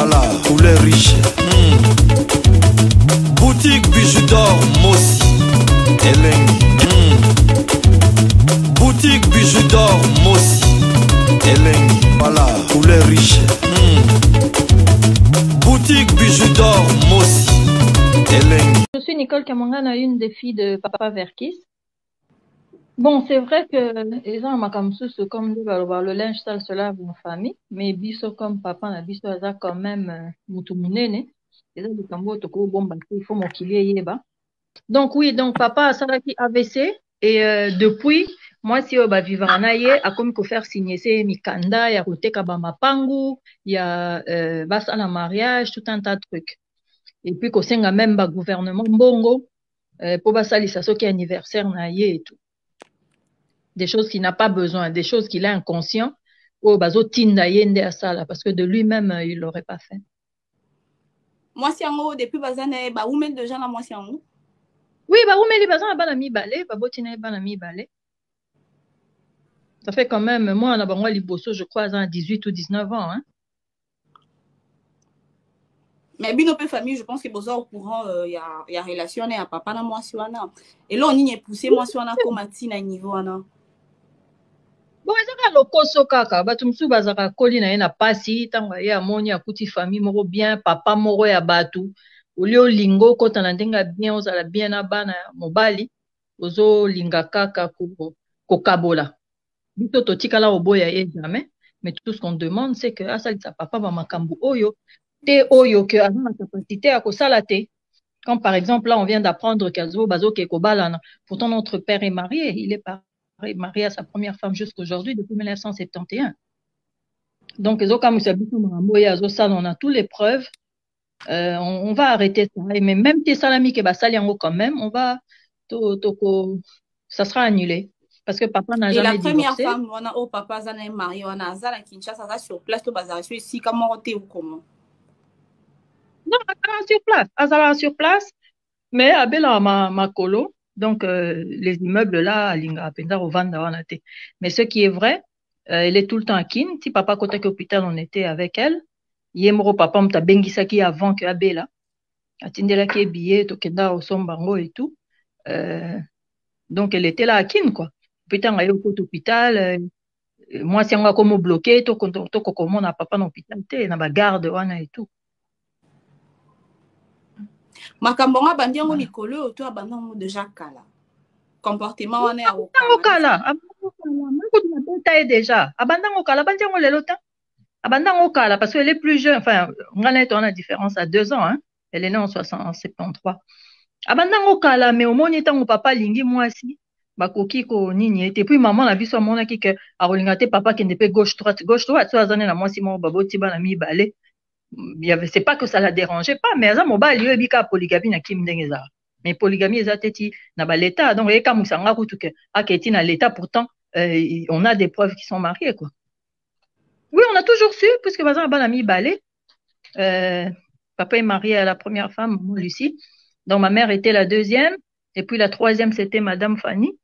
voilà, poulet riche. Boutique bijoux d'or, Mossi, Elengi. Boutique bijoux d'or, Mossi, Elengi. Voilà, poulet riche. Boutique bijoux d'or, Mossi, Elengi. Je suis Nicole Kamangana, une des filles de Papa Verkis. Bon, c'est vrai que les gens comme le linge sale se lave en famille, mais biso comme papa na biso aza quand même mutu munene. Les gens de toko bomba il faut mokilier yeba. Donc oui, donc papa a salaki AVC et depuis moi si ba vivre na ye a comme ko faire signer ces mikanda ya koteka ba mapangu, ya basa na mariage, tout un tas de trucs. Et puis ko senga même ba gouvernement mbongo pour basalisa soki anniversaire na ye et tout. Des choses qu'il n'a pas besoin, des choses qu'il est inconscient, ou bazo tinda yende à ça là, parce que de lui-même, il l'aurait pas fait. Moi, si en depuis bazane, ba oumen de gens là, moi si en Oui, ba oumen li bazan ba na mi balé, ba botina ba na mi balé. Ça fait quand même, moi, on a bango liboso, je crois, à 18 ou 19 ans, hein. Mais bino pe famille, je pense que besoin au courant, y a relation à papa na moi si wana. Et là, on y est poussé moi si wana comme atina niveau wana. Bon, ezaka lokoso kaka, batu msu bazaka koli na ye na pasi, tango ye amoni akuti famille moko bien, papa moko ya batu, olio lingo kota na ndenga bien, ozala bien na bana mobali, ozo linga kaka kokabola. Biso totikala oboya ye jamais, mais tout ce qu'on demande c'est que asalisa papa ba makambu oyo, te oyo que aza na capacité à kosala te. Comme par exemple là on vient d'apprendre qu'Azo Bazo Kekobalana, pourtant notre père est marié, il est marié à sa première femme jusqu'aujourd'hui depuis 1971. Donc on a toutes les preuves, on va arrêter ça. Mais même tes salami que basaliango quand même, on va ça sera annulé. Parce que papa n'a jamais divorcé. Et la première femme, on a papa Zana est marié, on a Zana Kinshasa, ça sur place, tout bazar, ici, comment on ou comment? Non, Azala sur place, mais Abela ma colo, donc les immeubles là, à Linga, au Vanda, mais ce qui est vrai, elle est tout le temps à Kin. Si papa côté hôpital, on était avec elle. Yemro papa mta bengisaki avant que Abela. Atindela ki billet, tokenda au sombango et tout. Donc elle était là à Kin, quoi. Putain, elle est au hôpital. Moi, si on a comme bloqué, to comment on a papa dans l'hôpital, na ba garde, wana et tout. Makambonga bandiango likolo oto abandango déjà kala. Comportement wana ya okala. Déjà. Abandango kala, bandiango lelota. Abandango kala parce qu'elle est plus jeune. Enfin, on a une différence à 2 ans, hein. Elle est née en 73. Abandango kala, mais au moins tango papa lingi mwasi. Bakoki ko nini et puis maman la biso mona ki que a rolingate papa qui n'était pas gauche droite so azane na mwasi mo baboti bana mi balé. C'est pas que ça la dérangeait pas, mais ça mobile yo bika polygamie na kim ndengeza. Mais polygamie eza teti na ba l'état donc eka musanga kutu que aketi na l'état pourtant on a des preuves qui sont mariés quoi. Oui, on a toujours su puisque bazan bana mi balé. Papa est marié à la première femme, Lucie. Donc ma mère était la deuxième et puis la troisième c'était Madame Fanny.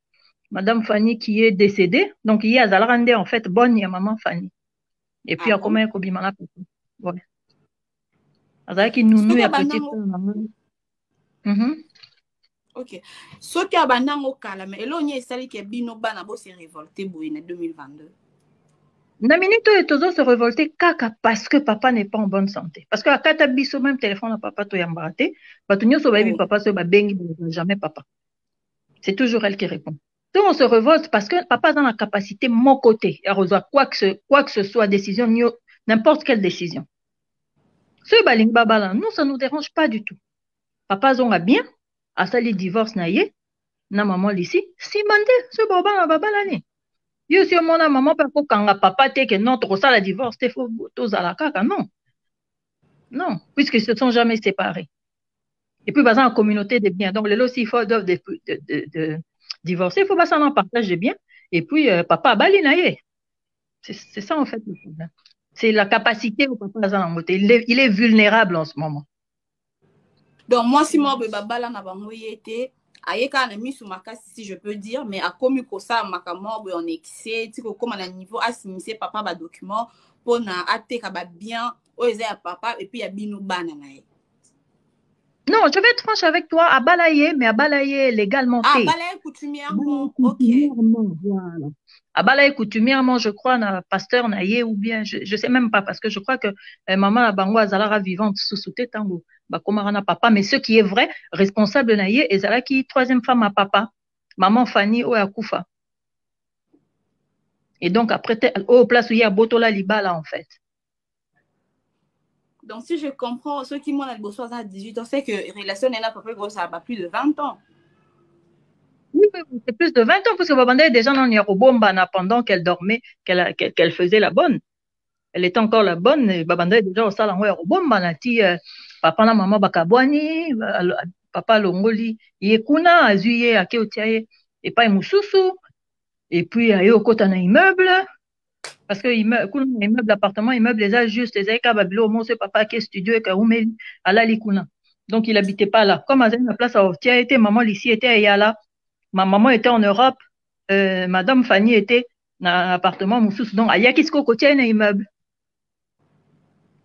Madame Fanny qui est décédée. Donc il y a Zalrande en fait bonne ya maman Fanny. Et puis à combien kobimana papa. Ouais. Azaki nounou ya petite. Ok. Ce qui a banango kala mais elonye esali ke bino bana bo se révolté boyine 2022. Na minute tozo se révolter kaka parce que papa n'est pas en bonne santé. Parce que à kata biso même téléphone à papa to yambate, batu nyoso ba bi papa so ba bengi jamais papa. C'est toujours elle qui répond. Donc on se révolte parce que papa a la capacité mon côté à rejoindre quoi que ce soit décision n'importe quelle décision. Ce baling babala nous ça nous dérange pas du tout. Papa zonga bien à sali divorce na ye na maman ici si mande ce baba babala ni. Yo si mon maman peut ko kanga papa te que non trop ça la divorce te faut tous à la kaka non. Non, puisqu'ils se sont jamais séparés. Et puis basant en communauté de biens. Donc les lots s'il faut doivent de divorcer, il faut pas s'en partager bien. Et puis papa bali na ye. C'est ça en fait le problème. C'est la capacité au papa à monter. Il est vulnérable en ce moment. Donc moi si moi baba là na bango yete ayeka na misu makasi si je peux dire mais a komi ko ça makamo on excès tiko comme à niveau assigner papa ba document pona ateka ba bien oyo ya papa et puis ya bino bana na ye. Non, je vais être franche avec toi, à balayer, mais à balayer légalement. Ah, balayer coutumièrement, ok. Voilà. À balayer coutumièrement, je crois, na pasteur naïe ou bien, je sais même pas, parce que je crois que maman la bango azalara vivante sous tango, bakomarana papa, mais ce qui est vrai, responsable naïe, et zala qui troisième femme à papa, maman Fanny Oyakufa. Et donc après, au place où il y a Botola Libala en fait. Donc, si je comprends, ceux qui m'ont à 18 ans, c'est que relation n'est pas plus de 20 ans. Oui, c'est plus de 20 ans, parce que Babanda est déjà dans Nyarobomba pendant qu'elle dormait, qu'elle faisait la bonne. Elle était encore la bonne, et Babanda est déjà au salon Nyarobomba, nati papa na maman bakabwani, papa longoli, yekuna, azuye, akeotiaye, et pas mususu, et puis aye okota na immeuble. Parce que immeuble, appartement, immeuble, les a juste, les a babilo, mon papa qui est studio et kaoumeli, à la likuna. Donc, il n'habitait pas là. Comme la place à Ortia était, maman ici était à Yala. Ma maman était en Europe. Madame Fanny était dans l'appartement Moussous. Donc, à Yakisko, côté un immeuble.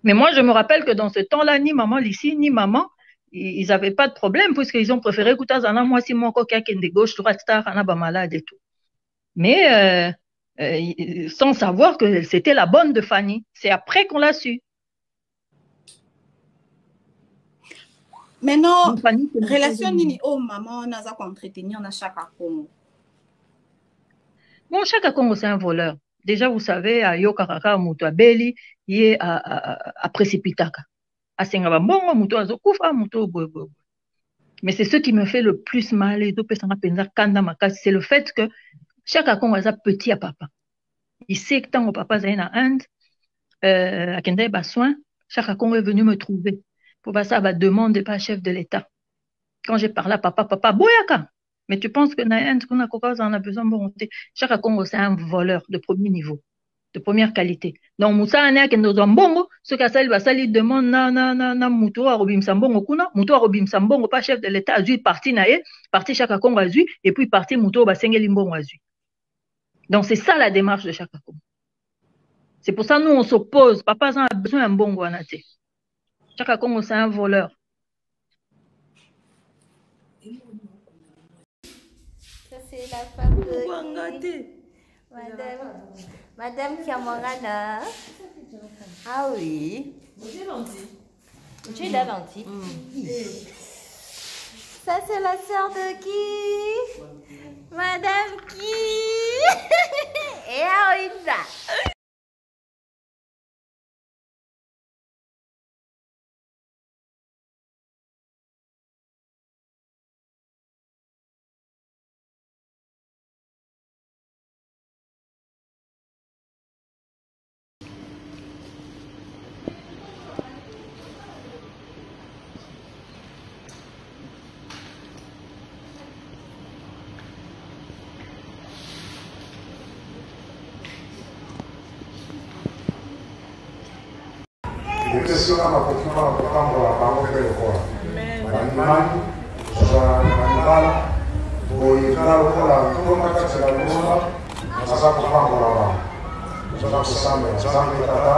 Mais moi, je me rappelle que dans ce temps-là, ni maman ici, ni maman, ils n'avaient pas de problème, puisqu'ils ont préféré écouter Zana, moi, si mon coquin qui est de gauche, droite, star, Anaba malade et tout. Mais, sans savoir que c'était la bonne de Fanny. C'est après qu'on l'a su. Maintenant, relation nini oh maman n'a pas entretenir dans chaque Congo. Bon, chaque Congo c'est un voleur. Déjà vous savez à Yokaraka muto abeli yé à précipitaka. À Sengaba bongo muto azokufa muto bobo. Mais c'est ce qui me fait le plus mal et c'est le fait que chaque Congo est petit à papa. Il sait que tant que papa est en Inde, à Kenda Bassoin, chaque Congo est venu me trouver. Pour ça, va demander pas chef de l'État. Quand j'ai parlé à papa, boyaka. Mais tu penses que Naïnd, qu'on a besoin de volonté. Chaque Congo, c'est un voleur de premier niveau, de première qualité. Donc, Moussa Ané, qui nous bongo, ce qu'a ça, il va sali demande, na, Mouto a Robim Sambongo, kuna, Mouto a Robim Sambongo, pas chef de l'État, a parti naïe, parti chaque Congo a et puis parti Mouto a Limbongo a Donc, c'est ça la démarche de chaque Congo. C'est pour ça que nous, on s'oppose. Papa a besoin d'un bongo anate. Chaque Congo, c'est un voleur. Ça, c'est la femme de Madame Kiamangana. Ah oui. Tu es la lentille. Ça, c'est la sœur de qui? Madame qui? Et Aouida. Sio kama kufunga mpango wa pango kwa kwa. Imani za kuikala kwa kama kati ya nyumba sasa kupango la baba. Sasa kusamba zambi tata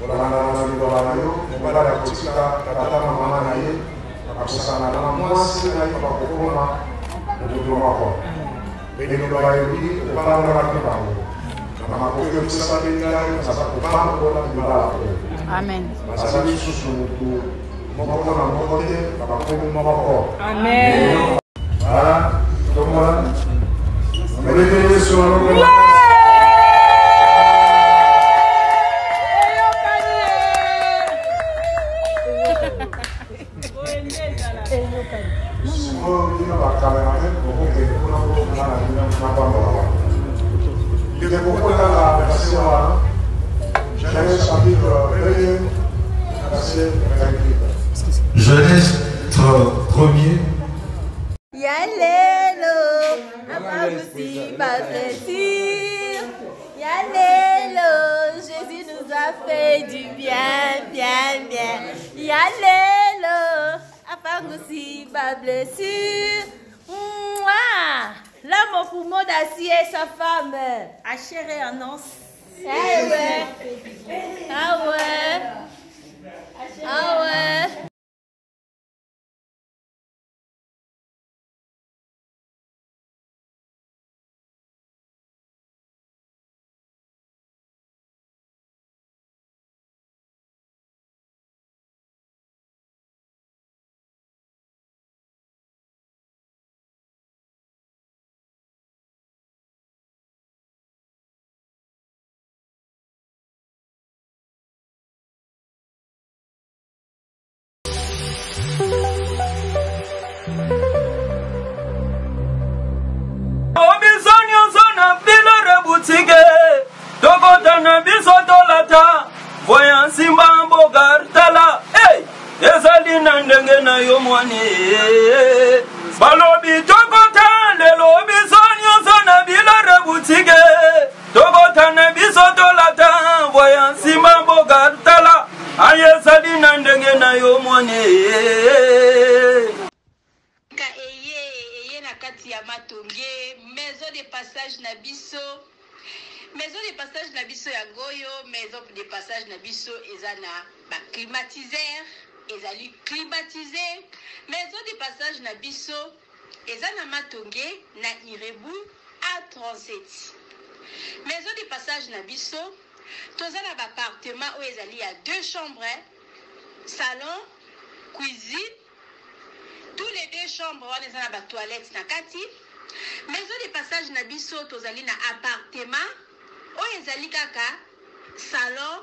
na ndio leo baada ya kutika tata mama na yeye akusana na mwasi na ipa kukoma ndio wako. Ndio baadhi kupanga na kipango. Kama kwa kusasa bila sasa kupango la nyumba. Amen. Amen. Voilà. Tout le monde. Mettez sur le Genèse 1er. Yalelo, Amaousi va blessure. Yalelo, Jésus nous a fait du bien, bien, bien. Yalelo, Amaousi va blessure. L'homme au poumon d'acier, sa femme, à chair et en os. Ah ouais. Ah ouais. Ah ouais. Voyant Simba Bogartala, hey, Esalina Ndengena Yomwane, Balobi Tokota, le Lobi Sonyo Sona Bila Reboutique, Tokota Nebisoto Lata, voyant Simba Bogartala, Ayesalina Ndengena Yomwane. Maison de passage Nabiso. Maison de passage Nabiso ya Goyo, maison de passage Nabiso ezana ba climatiseur, ezali climatisé. Maison de passage Nabiso ezana matonge na Irebu A37. Maison de passage Nabiso tozana ba appartement où ezali à 2 chambres, salon, cuisine. Tous les 2 chambres on ezana ba toilette na kati. Maison de passage Nabiso tozali na appartement oyo ezali kaka salon,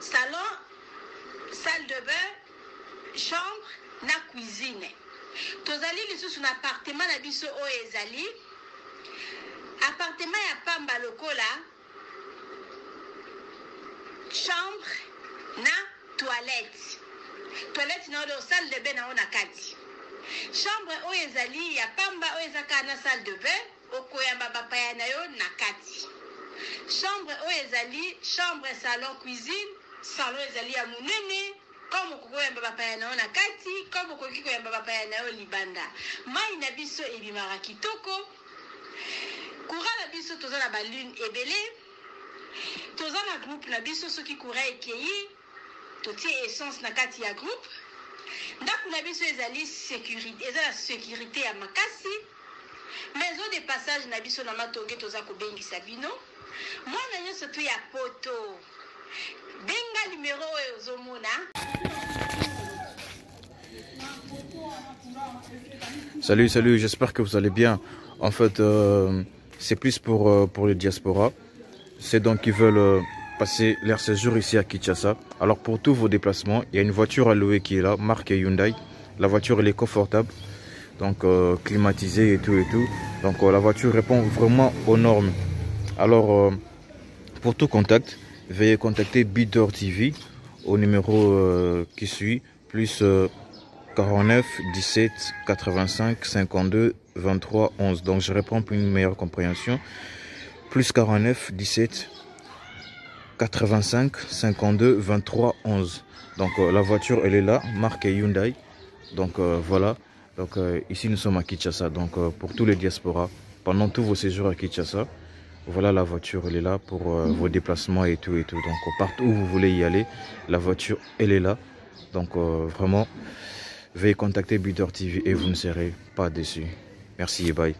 salle de bain, chambre na cuisine. Tozali lisusu na appartement na biso oyo ezali appartement ya pamba lokola chambre na toilette. Toilette na oyo salle de bain na ona kati. Chambre oyo ezali ya pamba oyo ezaka na salle de bain okoyamba bapaya na yo na kati. Chambre oyo ezali chambre, salon, cuisine. Salon ezali ya munene comme kokoyamba bapaya na yo na kati, comme koki koyamba bapaya na yo libanda. Mai na biso ebimaka kitoko. Courant na biso toza na balune ebele. Toza na groupe na biso soki courant ekeyi totie essence na kati ya groupe. Ndako na biso ezali sécurité, ezala sécurité ya makasi. Maison de passage na biso na matonge toza kobengisa bino. Mwana nyonso tu ya poto. Benga numéro oyo ozomona. Salut, j'espère que vous allez bien. En fait, c'est plus pour les diasporas. C'est donc qui veulent passer leur séjour ici à Kinshasa. Alors pour tous vos déplacements, il y a une voiture à louer qui est là, marque Hyundai. La voiture elle est confortable, donc climatisée et tout. Donc la voiture répond vraiment aux normes. Alors pour tout contact, veuillez contacter Bidor TV au numéro qui suit, plus 49 17 85 52 23 11. Donc je réponds pour une meilleure compréhension. Plus 49 17 85 52 23 11. Donc la voiture elle est là, marque Hyundai. Donc voilà. Donc ici nous sommes à Kinshasa. Donc pour tous les diasporas, pendant tous vos séjours à Kinshasa, voilà la voiture elle est là pour vos déplacements et tout. Donc partout où vous voulez y aller, la voiture elle est là. Donc vraiment, veuillez contacter Bidor TV et vous ne serez pas déçus. Merci et bye.